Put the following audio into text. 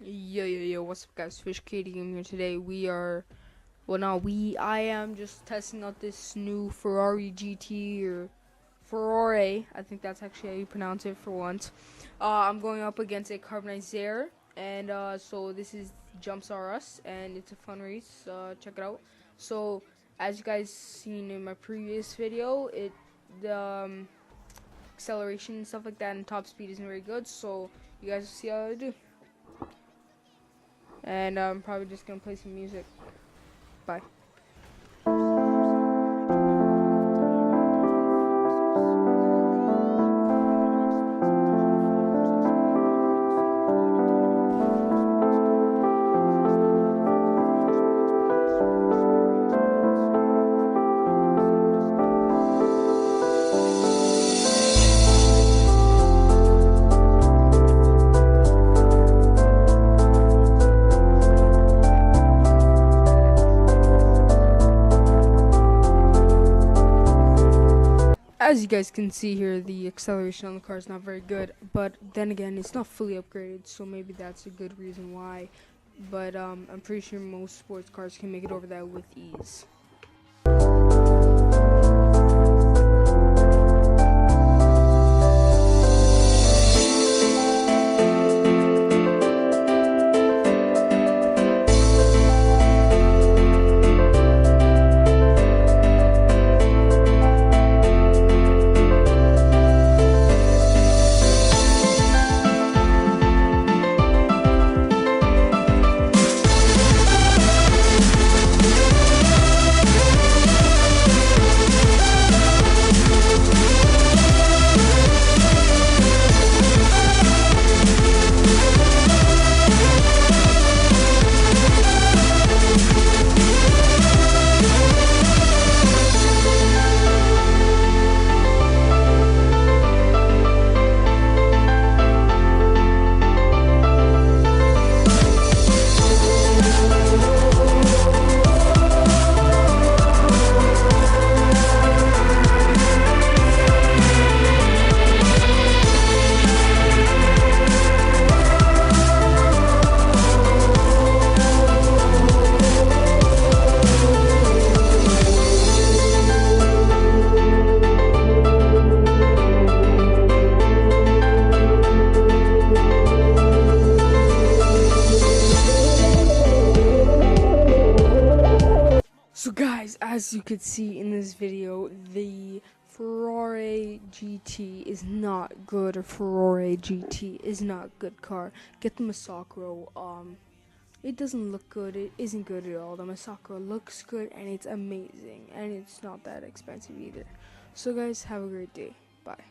Yo, what's up guys, Fish Katie Game here. Today I am just testing out this new Ferrari GT, or Ferrari, I think that's actually how you pronounce it for once. I'm going up against a Carbonite Zare, and so this is Jumps R Us, and it's a fun race, check it out. So, as you guys seen in my previous video, the acceleration and stuff like that and top speed isn't very good, so you guys will see how I do. And I'm probably just gonna play some music. Bye. As you guys can see here, the acceleration on the car is not very good, but then again, it's not fully upgraded, so maybe that's a good reason why. But I'm pretty sure most sports cars can make it over that with ease. So guys, as you could see in this video, the Ferrari GT is not good, or Ferrari GT is not good car. Get the Massacro. It doesn't look good, it isn't good at all. The Massacro looks good and it's amazing, and it's not that expensive either. So guys, have a great day. Bye.